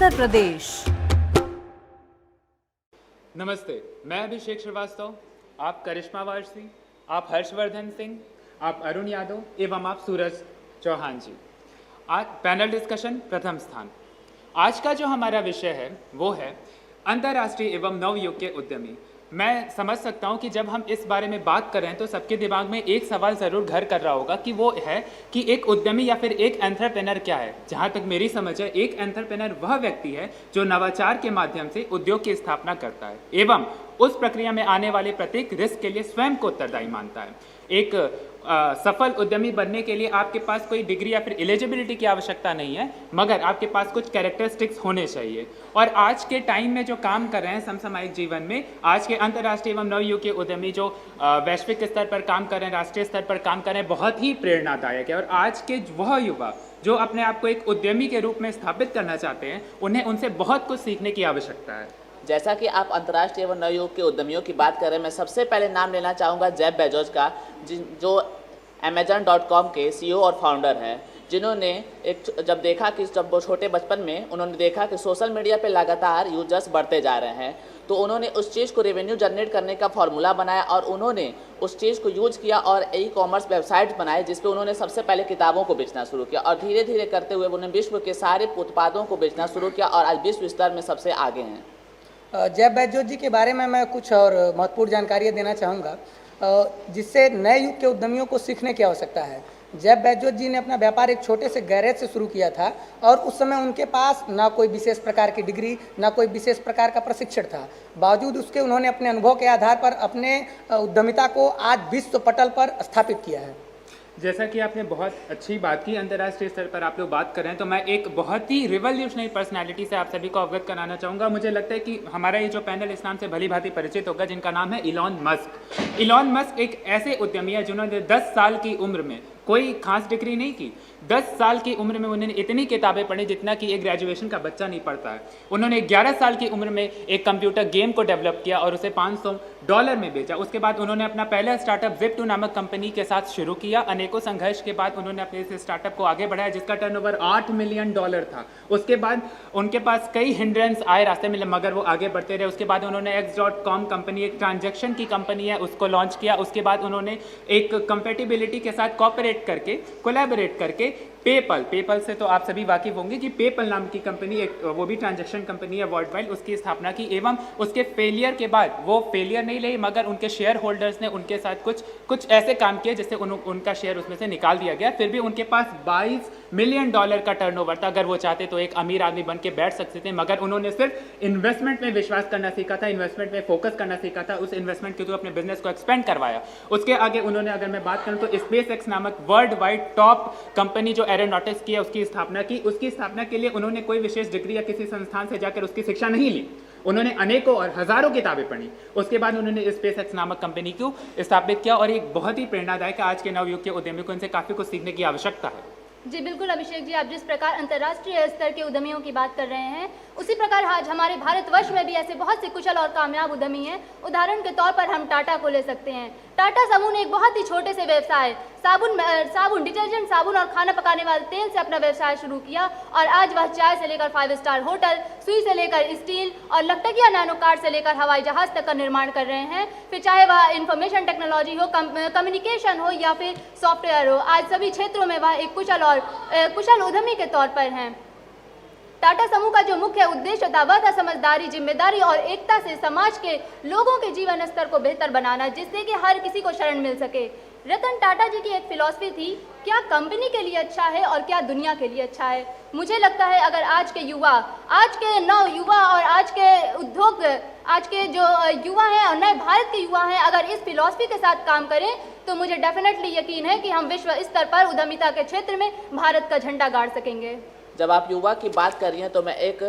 उत्तर प्रदेश। नमस्ते, मैं अभिषेक श्रीवास्तव, आप करिश्मा वारसी, आप हर्षवर्धन सिंह, आप अरुण यादव एवं आप सूरज चौहान जी। आज पैनल डिस्कशन प्रथम स्थान। आज का जो हमारा विषय है वो है अंतर्राष्ट्रीय एवं नवयुग के उद्यमी। मैं समझ सकता हूं कि जब हम इस बारे में बात कर रहे हैं तो सबके दिमाग में एक सवाल ज़रूर घर कर रहा होगा कि वो है कि एक उद्यमी या फिर एक एंटरप्रेन्योर क्या है। जहां तक मेरी समझ है, एक एंटरप्रेन्योर वह व्यक्ति है जो नवाचार के माध्यम से उद्योग की स्थापना करता है एवं उस प्रक्रिया में आने वाले प्रत्येक रिस्क के लिए स्वयं को उत्तरदायी मानता है। एक सफल उद्यमी बनने के लिए आपके पास कोई डिग्री या फिर एलिजिबिलिटी की आवश्यकता नहीं है, मगर आपके पास कुछ कैरेक्टरिस्टिक्स होने चाहिए। और आज के टाइम में जो काम कर रहे हैं समसामयिक जीवन में, आज के अंतर्राष्ट्रीय एवं नवयुग के उद्यमी जो वैश्विक स्तर पर काम कर रहे हैं, राष्ट्रीय स्तर पर काम कर रहे हैं, बहुत ही प्रेरणादायक है। और आज के वह युवा जो अपने आप को एक उद्यमी के रूप में स्थापित करना चाहते हैं, उन्हें उनसे बहुत कुछ सीखने की आवश्यकता है। जैसा कि आप अंतर्राष्ट्रीय एवं नवयुग के उद्यमियों की बात कर रहे हैं, मैं सबसे पहले नाम लेना चाहूँगा जेफ बेजोस का, जो Amazon.com के CEO और फाउंडर हैं, जिन्होंने जब वो छोटे बचपन में उन्होंने देखा कि सोशल मीडिया पे लगातार यूजर्स बढ़ते जा रहे हैं, तो उन्होंने उस चीज़ को रेवेन्यू जनरेट करने का फॉर्मूला बनाया और उन्होंने उस चीज़ को यूज किया और ई-कॉमर्स वेबसाइट बनाए जिस पे उन्होंने सबसे पहले किताबों को बेचना शुरू किया और धीरे धीरे करते हुए उन्होंने विश्व के सारे उत्पादों को बेचना शुरू किया और आज विश्व स्तर में सबसे आगे हैं। जेफ बेजोस जी के बारे में मैं कुछ और महत्वपूर्ण जानकारियाँ देना चाहूँगा जिससे नए युग के उद्यमियों को सीखने की आवश्यकता है। जेफ बेजोस जी ने अपना व्यापार एक छोटे से गैरेज से शुरू किया था और उस समय उनके पास ना कोई विशेष प्रकार की डिग्री, ना कोई विशेष प्रकार का प्रशिक्षण था। बावजूद उसके उन्होंने अपने अनुभव के आधार पर अपने उद्यमिता को आज विश्व पटल पर स्थापित किया है। जैसा कि आपने बहुत अच्छी बात की, अंतर्राष्ट्रीय स्तर पर आप लोग बात कर रहे हैं, तो मैं एक बहुत ही रिवॉल्यूशनरी पर्सनालिटी से आप सभी को अवगत कराना चाहूँगा। मुझे लगता है कि हमारा ये जो पैनल इस नाम से भली भांति परिचित होगा, जिनका नाम है इलॉन मस्क। इलॉन मस्क एक ऐसे उद्यमी है जिन्होंने 10 साल की उम्र में कोई खास डिग्री नहीं की। 10 साल की उम्र में उन्होंने इतनी किताबें पढ़ी जितना कि एक ग्रेजुएशन का बच्चा नहीं पढ़ता है। उन्होंने 11 साल की उम्र में एक कंप्यूटर गेम को डेवलप किया और उसे $500 में बेचा। उसके बाद उन्होंने अपना पहला स्टार्टअप Zip2 नामक कंपनी के साथ शुरू किया। अनेकों संघर्ष के बाद उन्होंने अपने इस स्टार्टअप को आगे बढ़ाया जिसका टर्नओवर $8 मिलियन था। उसके बाद उनके पास कई हिंड्रेंस आए रास्ते में, मगर वो आगे बढ़ते रहे। उसके बाद उन्होंने X.com कंपनी, एक ट्रांजैक्शन की कंपनी है, उसको लॉन्च किया। उसके बाद उन्होंने एक कंपेटिबिलिटी के साथ कोलैबोरेट करके पेपल से तो आप सभी वाकिफ होंगे कि पेपल नाम की कंपनी, एक वो भी ट्रांजैक्शन कंपनी है वर्ल्ड वाइड, उसकी स्थापना की। एवं उसके फेलियर के बाद वो फेलियर नहीं रही, मगर उनके शेयर होल्डर्स ने उनके साथ कुछ ऐसे काम किए जिससे उनका शेयर उसमें से निकाल दिया गया। फिर भी उनके पास $22 मिलियन का टर्नओवर था। अगर वो चाहते तो एक अमीर आदमी बन के बैठ सकते थे, मगर उन्होंने सिर्फ इन्वेस्टमेंट में विश्वास करना सीखा था, इन्वेस्टमेंट में फोकस करना सीखा था। उस इन्वेस्टमेंट के थ्रू अपने बिजनेस को एक्सपेंड करवाया। उसके आगे उन्होंने, अगर मैं बात करूं तो SpaceX नामक वर्ल्ड वाइड टॉप कंपनी जो एरोनॉटिक्स की है, उसकी स्थापना की। उसकी स्थापना के लिए उन्होंने कोई विशेष डिग्री या किसी संस्थान से जाकर उसकी शिक्षा नहीं ली। उन्होंने अनेकों और हजारों किताबें पढ़ी। उसके बाद उन्होंने SpaceX नामक कंपनी को स्थापित किया और एक बहुत ही प्रेरणादायक आज के नवयुग के उद्यमियों को इनसे काफी कुछ सीखने की आवश्यकता है। जी बिल्कुल अभिषेक जी, आप जिस प्रकार अंतर्राष्ट्रीय स्तर के उद्यमियों की बात कर रहे हैं, उसी प्रकार आज हमारे भारतवर्ष में भी ऐसे बहुत से कुशल और कामयाब उद्यमी हैं। उदाहरण के तौर पर हम टाटा को ले सकते हैं। टाटा समूह ने एक बहुत ही छोटे से व्यवसाय साबुन, डिटर्जेंट साबुन और खाना पकाने वाले तेल से अपना व्यवसाय शुरू किया और आज वह चाय से लेकर 5 स्टार होटल, सुई से लेकर स्टील और लकटकिया नैनो कार से लेकर हवाई जहाज तक का निर्माण कर रहे हैं। फिर चाहे वह इंफॉर्मेशन टेक्नोलॉजी हो, कम्युनिकेशन हो या फिर सॉफ्टवेयर हो, आज सभी क्षेत्रों में वह एक कुशल उद्यमी के तौर पर हैं। टाटा समूह का जो मुख्य उद्देश्य था वह था समझदारी, जिम्मेदारी और एकता से समाज के लोगों के जीवन स्तर को बेहतर बनाना, जिससे कि हर किसी को शरण मिल सके। रतन टाटा जी की एक फिलॉसफी थी, क्या कंपनी के लिए अच्छा है और क्या दुनिया के लिए अच्छा है। मुझे लगता है अगर आज के युवा, आज के नव युवा और आज के उद्योग, आज के जो युवा हैं और नए भारत के युवा हैं, अगर इस फिलॉसफी के साथ काम करें तो मुझे डेफिनेटली यकीन है कि हम विश्व स्तर पर उद्यमिता के क्षेत्र में भारत का झंडा गाड़ सकेंगे। जब आप युवा की बात कर रही हैं तो मैं एक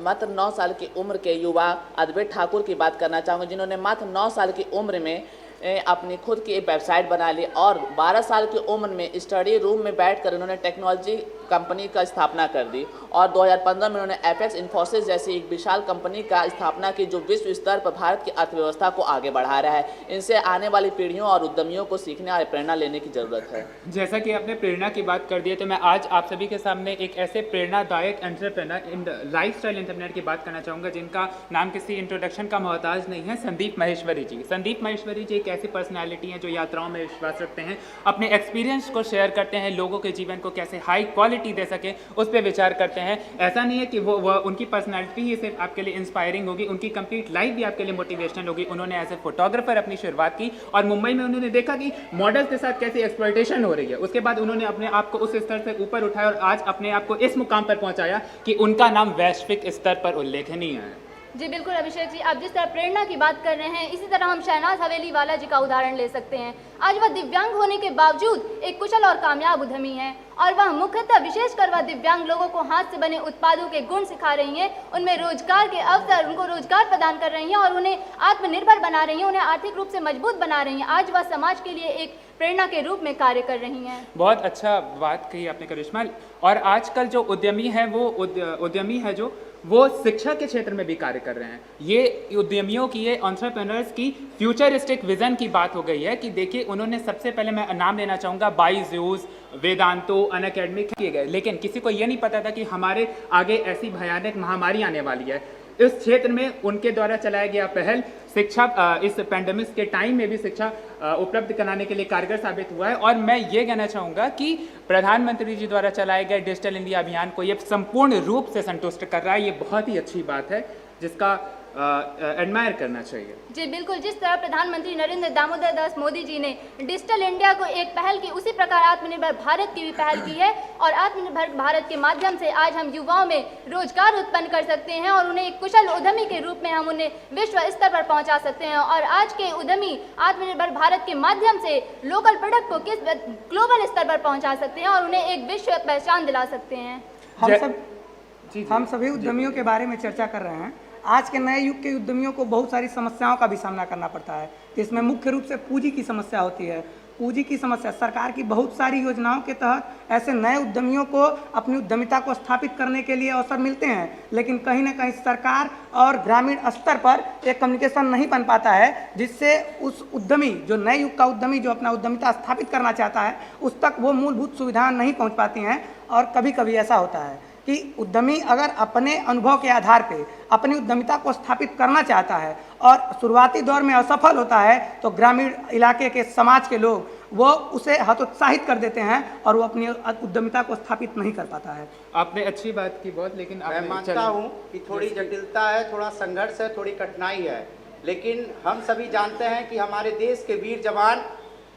मात्र 9 साल की उम्र के युवा अद्वैत ठाकुर की बात करना चाहूँगा, जिन्होंने मात्र 9 साल की उम्र में अपनी खुद की एक वेबसाइट बना ली और 12 साल की उम्र में स्टडी रूम में बैठकर उन्होंने टेक्नोलॉजी कंपनी का स्थापना कर दी और 2015 में उन्होंने एपेक्स इन्फोसिस जैसी एक विशाल कंपनी का स्थापना की जो विश्व स्तर पर भारत की अर्थव्यवस्था को आगे बढ़ा रहा है। इनसे आने वाली पीढ़ियों और उद्यमियों को सीखने और प्रेरणा लेने की ज़रूरत है। जैसा कि आपने प्रेरणा की बात कर दी है, तो मैं आज आप सभी के सामने एक ऐसे प्रेरणादायक एंटरप्रेन्योर लाइफस्टाइल एंटरप्रेन्योर की बात करना चाहूँगा जिनका नाम किसी इंट्रोडक्शन का मोहताज नहीं है, संदीप माहेश्वरी जी। संदीप माहेश्वरी जी एक ऐसी पर्सनैलिटी हैं जो यात्राओं में विश्वास रखते हैं, अपने एक्सपीरियंस को शेयर करते हैं, लोगों के जीवन को कैसे हाई क्वालिटी दे सके उस पर विचार करते हैं। ऐसा नहीं है कि वो उनकी पर्सनैलिटी ही सिर्फ आपके लिए इंस्पायरिंग होगी, उनकी कंप्लीट लाइफ भी आपके लिए मोटिवेशनल होगी। उन्होंने एज ए फोटोग्राफर अपनी शुरुआत की और मुंबई में उन्होंने देखा कि मॉडल्स के साथ कैसी एक्सप्लॉयटेशन हो रही है। उसके बाद उन्होंने अपने आप को उस स्तर से ऊपर उठाया और आज अपने आप को इस मुकाम पर पहुंचाया कि उनका नाम वैश्विक स्तर पर उल्लेखनीय है। जी बिल्कुल अभिषेक जी, आप जिस तरह प्रेरणा की बात कर रहे हैं, इसी तरह हम शहनाज हवेली वाला जी का उदाहरण ले सकते हैं। आज वह दिव्यांग होने के बावजूद एक कुशल और कामयाब उद्यमी हैं और वह मुख्यतः विशेषकर वह दिव्यांग लोगों को हाथ से बने उत्पादों के गुण सिखा रही हैं, उनमें रोजगार के अवसर, उनको रोजगार प्रदान कर रही हैं और उन्हें आत्मनिर्भर बना रही हैं, उन्हें आर्थिक रूप से मजबूत बना रही हैं। आज वह समाज के लिए एक प्रेरणा के रूप में कार्य कर रही हैं। बहुत अच्छा बात कही आपने करिश्मा। और आजकल जो उद्यमी है वो शिक्षा के क्षेत्र में भी कार्य कर रहे हैं। ये उद्यमियों की, ये एंटरप्रेन्योर्स की फ्यूचरिस्टिक विजन की बात हो गई है कि देखिए उन्होंने सबसे पहले मैं नाम लेना चाहूँगा बाईजूस, वेदांतो, अनअकैडमी किए गए, लेकिन किसी को ये नहीं पता था कि हमारे आगे ऐसी भयानक महामारी आने वाली है। इस क्षेत्र में उनके द्वारा चलाया गया पहल शिक्षा इस पैंडेमिक के टाइम में भी शिक्षा उपलब्ध कराने के लिए कारगर साबित हुआ है। और मैं ये कहना चाहूँगा कि प्रधानमंत्री जी द्वारा चलाए गए डिजिटल इंडिया अभियान को ये संपूर्ण रूप से संतुष्ट कर रहा है। ये बहुत ही अच्छी बात है जिसका एडमायर करना चाहिए। जी बिल्कुल, जिस तरह प्रधानमंत्री नरेंद्र दामोदर दास मोदी जी ने डिजिटल इंडिया को एक पहल की, उसी प्रकार आत्मनिर्भर भारत की भी पहल की है और आत्मनिर्भर भारत के माध्यम से आज हम युवाओं में रोजगार उत्पन्न कर सकते हैं और उन्हें एक कुशल उद्यमी के रूप में हम उन्हें विश्व स्तर पर पहुंचा सकते हैं। और आज के उद्यमी आत्मनिर्भर भारत के माध्यम से लोकल प्रोडक्ट को किस ग्लोबल स्तर पर पहुँचा सकते हैं और उन्हें एक विश्व पहचान दिला सकते हैं। हम सभी उद्यमियों के बारे में चर्चा कर रहे हैं। आज के नए युग के उद्यमियों को बहुत सारी समस्याओं का भी सामना करना पड़ता है, जिसमें मुख्य रूप से पूंजी की समस्या होती है। पूंजी की समस्या, सरकार की बहुत सारी योजनाओं के तहत ऐसे नए उद्यमियों को अपनी उद्यमिता को स्थापित करने के लिए अवसर मिलते हैं, लेकिन कहीं ना कहीं सरकार और ग्रामीण स्तर पर एक कम्युनिकेशन नहीं बन पाता है, जिससे उस उद्यमी, जो नए युग का उद्यमी जो अपना उद्यमिता स्थापित करना चाहता है, उस तक वो मूलभूत सुविधाएं नहीं पहुँच पाती हैं। और कभी कभी ऐसा होता है कि उद्यमी अगर अपने अनुभव के आधार पे अपनी उद्यमिता को स्थापित करना चाहता है और शुरुआती दौर में असफल होता है, तो ग्रामीण इलाके के समाज के लोग वो उसे हतोत्साहित कर देते हैं और वो अपनी उद्यमिता को स्थापित नहीं कर पाता है। आपने अच्छी बात की बहुत, लेकिन मैं मानता हूँ कि थोड़ी जटिलता है, थोड़ा संघर्ष है, थोड़ी कठिनाई है, लेकिन हम सभी जानते हैं कि हमारे देश के वीर जवान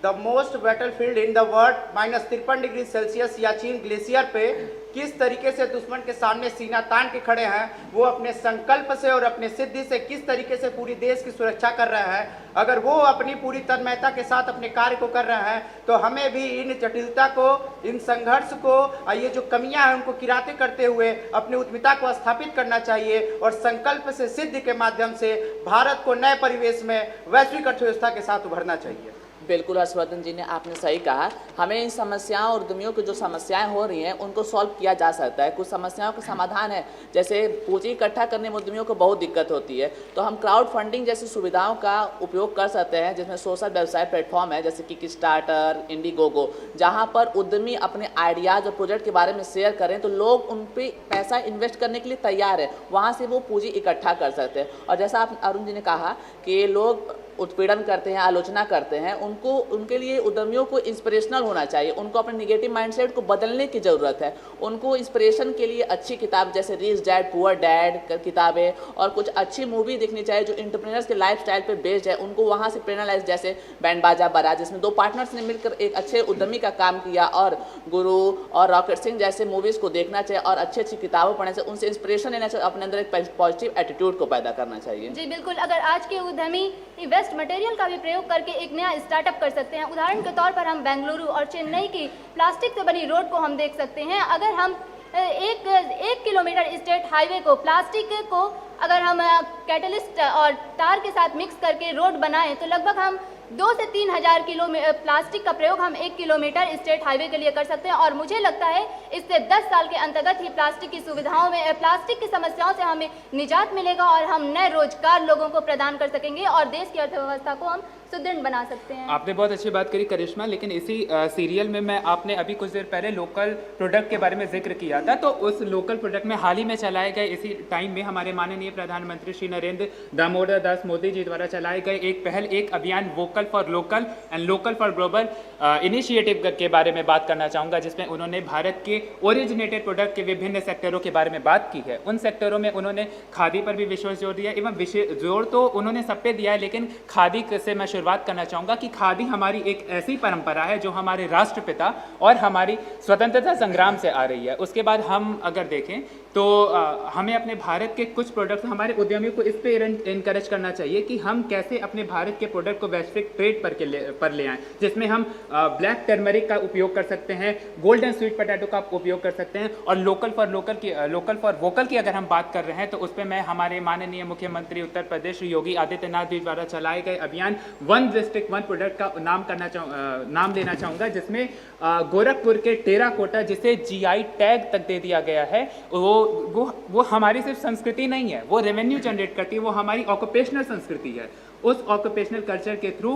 the most battlefield in the world -53 degree Celsius Siachen glacier पे किस तरीके से दुश्मन के सामने सीना तान के खड़े हैं, वो अपने संकल्प से और अपने सिद्धि से किस तरीके से पूरी देश की सुरक्षा कर रहे हैं। अगर वो अपनी पूरी तन्मयता के साथ अपने कार्य को कर रहे हैं, तो हमें भी इन जटिलता को, इन संघर्ष को, ये जो कमियां हैं उनको किराते करते हुए अपनी उद्यमिता को स्थापित करना चाहिए और संकल्प से सिद्धि के माध्यम से भारत को नए परिवेश में वैश्विक अर्थव्यवस्था के साथ उभरना चाहिए। बिल्कुल हर्षवर्धन जी ने आपने सही कहा। हमें इन समस्याओं और उद्यमियों की जो समस्याएं हो रही हैं उनको सॉल्व किया जा सकता है। कुछ समस्याओं का समाधान है, जैसे पूंजी इकट्ठा करने में उद्यमियों को बहुत दिक्कत होती है, तो हम क्राउड फंडिंग जैसी सुविधाओं का उपयोग कर सकते हैं, जिसमें सोशल व्यवसाय प्लेटफॉर्म है जैसे कि किकस्टार्टर, इंडीगोगो, जहाँ पर उद्यमी अपने आइडियाज़ और प्रोजेक्ट के बारे में शेयर करें तो लोग उन पर पैसा इन्वेस्ट करने के लिए तैयार है, वहाँ से वो पूंजी इकट्ठा कर सकते हैं। और जैसा आप अरुण जी ने कहा कि लोग उत्पीड़न करते हैं, आलोचना करते हैं, उनके लिए उद्यमियों को इंस्पिरेशनल होना चाहिए, उनको अपने निगेटिव माइंडसेट को बदलने की ज़रूरत है। उनको इंस्पिरेशन के लिए अच्छी किताब जैसे रिच डैड पुअर डैड किताबें और कुछ अच्छी मूवी देखनी चाहिए जो एंटरप्रेन्योर्स के लाइफस्टाइल पे बेस्ड है, उनको वहाँ से प्रेरणा लाइज, जैसे बैंड बाजा बारात जिसमें 2 पार्टनर्स ने मिलकर एक अच्छे उद्यमी का काम किया, और गुरु और रॉकेट सिंह जैसे मूवीज़ को देखना चाहिए और अच्छी अच्छी किताबें पढ़ने से उनसे इंस्पिरेशन लेना चाहिए, अपने अंदर एक पॉजिटिव एटीट्यूड को पैदा करना चाहिए। जी बिल्कुल, अगर आज के उद्यमी वेस्ट मटेरियल का भी प्रयोग करके एक नया स्टार्टअप कर सकते हैं। उदाहरण के तौर पर हम बेंगलुरु और चेन्नई की प्लास्टिक से बनी रोड को हम देख सकते हैं। अगर हम एक किलोमीटर स्टेट हाईवे को, प्लास्टिक को अगर हम कैटलिस्ट और तार के साथ मिक्स करके रोड बनाएं तो लगभग हम 2 से 3 हज़ार प्लास्टिक का प्रयोग हम 1 किलोमीटर स्टेट हाईवे के लिए कर सकते हैं। और मुझे लगता है इससे 10 साल के अंतर्गत ही प्लास्टिक की सुविधाओं में प्लास्टिक की समस्याओं से हमें निजात मिलेगा और हम नए रोजगार लोगों को प्रदान कर सकेंगे और देश की अर्थव्यवस्था को हम सुदृढ़ बना सकते हैं। आपने बहुत अच्छी बात करी करिश्मा, लेकिन इसी सीरियल में आपने अभी कुछ देर पहले लोकल प्रोडक्ट के बारे में जिक्र किया था, तो उस लोकल प्रोडक्ट में हाल ही में चलाए गए इसी टाइम में हमारे माननीय प्रधानमंत्री श्री नरेंद्र दामोदर दास मोदी जी द्वारा चलाए गए एक अभियान vocal for local and local for global initiative के बारे में बात करना चाहूँगा, जिसमें उन्होंने भारत के ओरिजिनेटेड प्रोडक्ट के विभिन्न सेक्टरों के बारे में बात की है। उन सेक्टरों में उन्होंने खादी पर भी विशेष जोर दिया, एवं विशेष जोर तो उन्होंने सब पे दिया है, लेकिन खादी से मैं शुरुआत करना चाहूँगा कि खादी हमारी एक ऐसी परंपरा है जो हमारे राष्ट्रपिता और हमारी स्वतंत्रता संग्राम से आ रही है। उसके बाद हम अगर देखें तो हमें अपने भारत के कुछ प्रोडक्ट्स, हमारे उद्यमियों को इस पे इनकरेज करना चाहिए कि हम कैसे अपने भारत के प्रोडक्ट को वैश्विक ट्रेड पर ले आएँ, जिसमें हम ब्लैक टर्मरिक का उपयोग कर सकते हैं, गोल्डन स्वीट पोटैटो का उपयोग कर सकते हैं, और लोकल फॉर वोकल की अगर हम बात कर रहे हैं तो उस पर मैं हमारे माननीय मुख्यमंत्री उत्तर प्रदेश योगी आदित्यनाथ जी द्वारा चलाए गए अभियान वन डिस्ट्रिक्ट वन प्रोडक्ट का नाम लेना चाहूँगा, जिसमें गोरखपुर के टेराकोटा, जिसे जीआई टैग तक दे दिया गया है, वो हमारी सिर्फ संस्कृति नहीं है, वो रेवेन्यू जनरेट करती है, वो हमारी ऑक्यूपेशनल संस्कृति है। उस ऑक्यूपेशनल कल्चर के थ्रू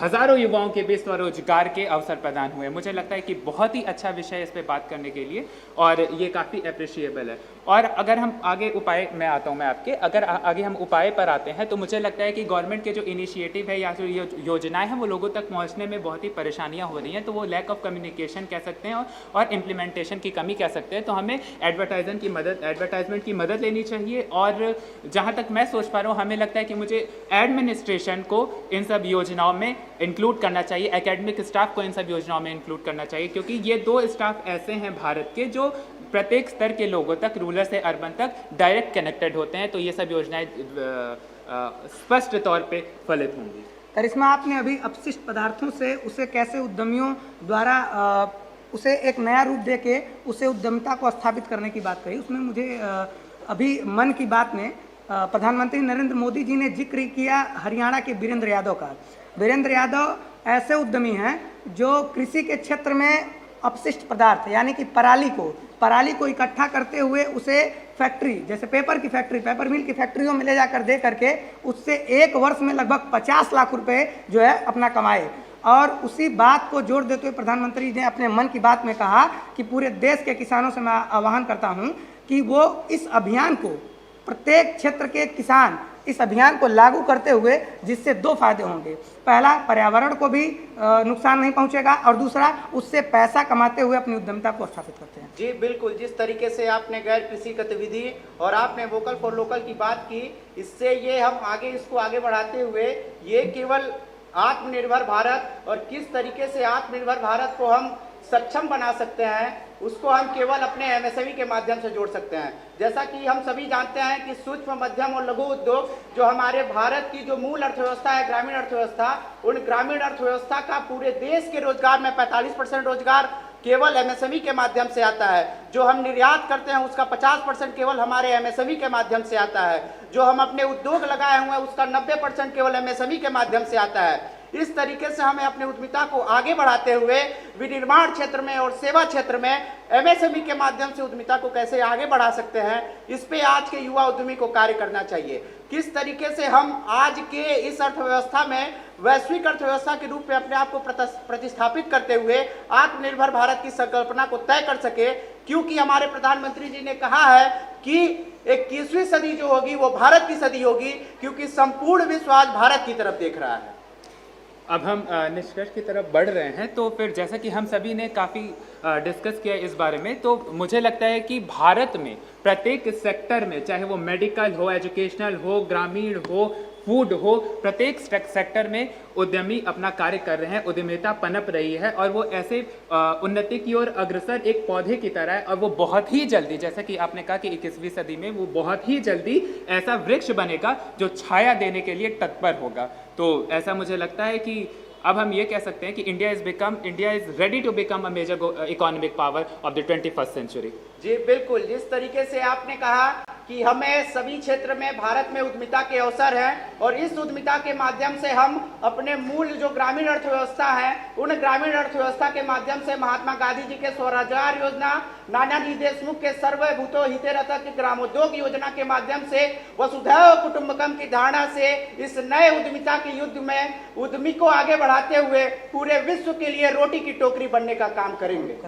हजारों युवाओं के बीच स्वरोजगार के अवसर प्रदान हुए। मुझे लगता है कि बहुत ही अच्छा विषय है इस पे बात करने के लिए, और ये काफ़ी अप्रिशिएबल है। और अगर हम आगे उपाय में आता हूँ, मैं आपके अगर आगे हम उपाय पर आते हैं, तो मुझे लगता है कि गवर्नमेंट के जो इनिशिएटिव है या जो योजनाएं हैं वो लोगों तक पहुँचने में बहुत ही परेशानियाँ हो रही हैं, तो वो लैक ऑफ कम्युनिकेशन कह सकते हैं और इम्प्लीमेंटेशन की कमी कह सकते हैं। तो हमें एडवर्टाइजमेंट की मदद लेनी चाहिए, और जहाँ तक मैं सोच पा रहा हूँ, हमें लगता है कि मुझे एडमिनिस्ट्रेशन को इन सब योजनाओं में इंक्लूड करना चाहिए, एकेडमिक स्टाफ को इन सब योजनाओं में इंक्लूड करना चाहिए, क्योंकि ये दो स्टाफ ऐसे हैं भारत के जो प्रत्येक स्तर के लोगों तक, रूरल से अर्बन तक डायरेक्ट कनेक्टेड होते हैं। तो ये सब योजनाएं स्पष्ट तौर पे फलित होंगी। करिश्मा, आपने अभी अपशिष्ट पदार्थों से उसे कैसे उद्यमियों द्वारा उसे एक नया रूप देके उसे उद्यमिता को स्थापित करने की बात कही। उसमें मुझे अभी मन की बात में प्रधानमंत्री नरेंद्र मोदी जी ने जिक्र किया हरियाणा के वीरेंद्र यादव का। वीरेंद्र यादव ऐसे उद्यमी हैं जो कृषि के क्षेत्र में अपशिष्ट पदार्थ यानी कि पराली को इकट्ठा करते हुए उसे फैक्ट्री, जैसे पेपर मिल की फैक्ट्रियों में ले जाकर दे करके उससे एक वर्ष में लगभग 50 लाख रुपए जो है अपना कमाए। और उसी बात को जोड़ देते हुए प्रधानमंत्री ने अपने मन की बात में कहा कि पूरे देश के किसानों से मैं आह्वान करता हूं कि वो इस अभियान को, प्रत्येक क्षेत्र के किसान इस अभियान को लागू करते हुए, जिससे दो फायदे होंगे। पहला, पर्यावरण को भी नुकसान नहीं पहुंचेगा, और दूसरा, उससे पैसा कमाते हुए अपनी उद्यमिता को स्थापित करते हैं। जी बिल्कुल, जिस तरीके से आपने गैर कृषि गतिविधि और आपने वोकल फॉर लोकल की बात की, इससे ये हम इसको आगे बढ़ाते हुए ये केवल आत्मनिर्भर भारत और किस तरीके से आत्मनिर्भर भारत को हम सक्षम बना सकते हैं, उसको हम केवल अपने एमएसएमई के माध्यम से जोड़ सकते हैं। जैसा कि हम सभी जानते हैं कि सूक्ष्म, मध्यम और लघु उद्योग जो हमारे भारत की जो मूल अर्थव्यवस्था है, ग्रामीण अर्थव्यवस्था, उन ग्रामीण अर्थव्यवस्था का पूरे देश के रोजगार में 45% रोजगार केवल एमएसएमई के माध्यम से आता है। जो हम निर्यात करते हैं उसका 50% केवल हमारे एमएसएमई के माध्यम से आता है। जो हम अपने उद्योग लगाए हुए हैं उसका 90% केवल एमएसएमई के माध्यम से आता है। इस तरीके से हमें अपनी उद्यमिता को आगे बढ़ाते हुए विनिर्माण क्षेत्र में और सेवा क्षेत्र में एमएसएमई के माध्यम से उद्यमिता को कैसे आगे बढ़ा सकते हैं, इस पे आज के युवा उद्यमी को कार्य करना चाहिए। किस तरीके से हम आज के इस अर्थव्यवस्था में वैश्विक अर्थव्यवस्था के रूप में अपने आप को प्रतिस्थापित करते हुए आत्मनिर्भर भारत की संकल्पना को तय कर सके, क्योंकि हमारे प्रधानमंत्री जी ने कहा है कि 21वीं सदी जो होगी वो भारत की सदी होगी, क्योंकि संपूर्ण विश्व आज भारत की तरफ देख रहा है। अब हम निष्कर्ष की तरफ बढ़ रहे हैं, तो फिर जैसा कि हम सभी ने काफ़ी डिस्कस किया इस बारे में, तो मुझे लगता है कि भारत में प्रत्येक सेक्टर में, चाहे वो मेडिकल हो, एजुकेशनल हो, ग्रामीण हो, फूड हो, प्रत्येक सेक्टर में उद्यमी अपना कार्य कर रहे हैं, उद्यमिता पनप रही है, और वो ऐसे उन्नति की ओर अग्रसर एक पौधे की तरह है, और वो बहुत ही जल्दी, जैसा कि आपने कहा कि 21वीं सदी में वो बहुत ही जल्दी ऐसा वृक्ष बनेगा जो छाया देने के लिए तत्पर होगा। तो ऐसा मुझे लगता है कि अब हम ये कह सकते हैं कि India is ready to become a major economic power of the 21st century. जी बिल्कुल, जिस तरीके से आपने कहा कि हमें सभी क्षेत्र में भारत में उद्यमिता के अवसर हैं और इस उद्यमिता के माध्यम से हम अपने मूल जो ग्रामीण अर्थव्यवस्था है उन ग्रामीण अर्थव्यवस्था के माध्यम से महात्मा गांधी जी के स्वरोजगार योजना, नानाजी देशमुख के सर्वभूतो हितेरथ की ग्रामोद्योग योजना के माध्यम से वसुधैव कुटुंबकम की धारणा से इस नए उद्यमिता के युद्ध में उद्यमी को आगे बढ़ाते हुए पूरे विश्व के लिए रोटी की टोकरी बनने का काम करेंगे।